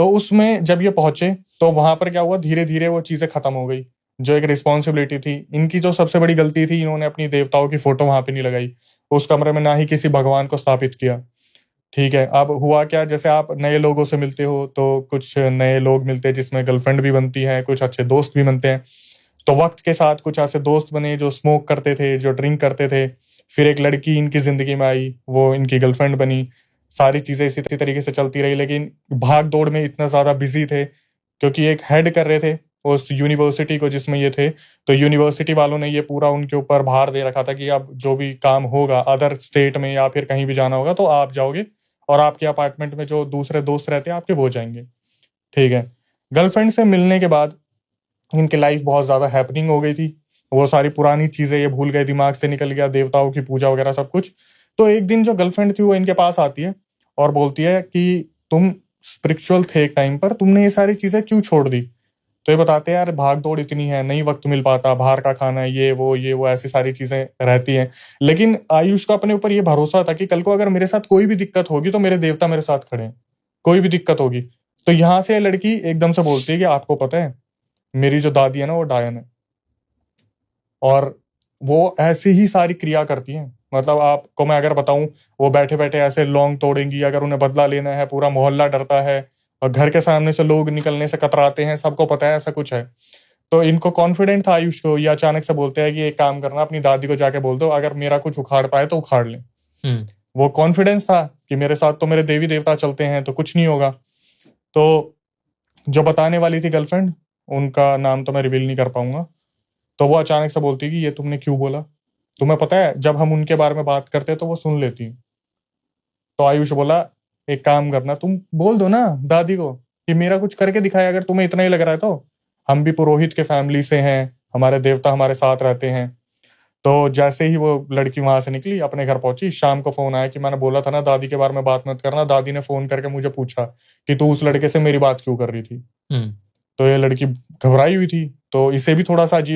तो उसमें जब ये पहुंचे तो वहां पर क्या हुआ, धीरे धीरे वो चीजें खत्म हो गई। जो एक रिस्पॉन्सिबिलिटी थी इनकी, जो सबसे बड़ी गलती थी, इन्होंने अपनी देवताओं की फोटो वहां पे नहीं लगाई उस कमरे में, ना ही किसी भगवान को स्थापित किया। ठीक है, अब हुआ क्या, जैसे आप नए लोगों से मिलते हो तो कुछ नए लोग मिलते हैं जिसमें गर्लफ्रेंड भी बनती है, कुछ अच्छे दोस्त भी बनते हैं। तो वक्त के साथ कुछ ऐसे दोस्त बने जो स्मोक करते थे, जो ड्रिंक करते थे। फिर एक लड़की इनकी जिंदगी में आई, वो इनकी गर्लफ्रेंड बनी। सारी चीजें इसी तरीके से चलती रही, लेकिन भाग दौड़ में इतना ज्यादा बिजी थे क्योंकि एक हेड कर रहे थे उस यूनिवर्सिटी को जिसमें ये थे। तो यूनिवर्सिटी वालों ने ये पूरा उनके ऊपर भार दे रखा था कि अब जो भी काम होगा अदर स्टेट में या फिर कहीं भी जाना होगा तो आप जाओगे, और आपके अपार्टमेंट में जो दूसरे दोस्त रहते हैं आपके वो जाएंगे। ठीक है, गर्लफ्रेंड से मिलने के बाद इनकी लाइफ बहुत ज्यादा हैपनिंग हो गई थी। वो सारी पुरानी चीजें ये भूल गए, दिमाग से निकल गया, देवताओं की पूजा वगैरह सब कुछ। तो एक दिन जो गर्लफ्रेंड थी वो इनके पास आती है और बोलती है कि तुम स्पिरिचुअल थे एक टाइम पर, तुमने ये सारी चीजें क्यों छोड़ दी? तो ये बताते हैं यार भाग दौड़ इतनी है, नहीं वक्त मिल पाता, बाहर का खाना है, ये वो ऐसी सारी चीजें रहती हैं। लेकिन आयुष का अपने ऊपर ये भरोसा था कि कल को अगर मेरे साथ कोई भी दिक्कत होगी तो मेरे देवता मेरे साथ खड़े हैं, कोई भी दिक्कत होगी। तो यहाँ से लड़की एकदम से बोलती है कि आपको पता है मेरी जो दादी है ना वो डायन है, और वो ऐसे ही सारी क्रिया करती हैं। मतलब आपको मैं अगर बताऊं, वो बैठे बैठे ऐसे लौंग तोड़ेंगी, अगर उन्हें बदला लेना है, पूरा मोहल्ला डरता है और घर के सामने से लोग निकलने से कतराते हैं, सबको पता है ऐसा कुछ है। तो इनको कॉन्फिडेंट था आयुष को, ये अचानक से बोलते हैं कि एक काम करना, अपनी दादी को जाके बोल दो अगर मेरा कुछ उखाड़ पाए तो उखाड़ ले। वो कॉन्फिडेंस था कि मेरे साथ तो मेरे देवी देवता चलते हैं तो कुछ नहीं होगा। तो जो बताने वाली थी गर्लफ्रेंड, उनका नाम तो मैं रिवील नहीं कर पाऊंगा, तो वो अचानक से बोलती कि ये तुमने क्यों बोला? तुम्हें पता है जब हम उनके बारे में बात करते तो वो सुन लेती। तो आयुष बोला एक काम करना, तुम बोल दो ना दादी को कि मेरा कुछ करके दिखाए, अगर तुम्हें इतना ही लग रहा है तो। हम भी पुरोहित के फैमिली से हैं, हमारे देवता हमारे साथ रहते हैं। तो जैसे ही वो लड़की वहां से निकली, अपने घर पहुंची, शाम को फोन आया कि मैंने बोला था ना दादी के बारे में बात मत करना। दादी ने फोन करके मुझे पूछा कि तू उस लड़के से मेरी बात क्यों कर रही थी। तो ये लड़की घबराई हुई थी, तो इसे भी थोड़ा सा अजीब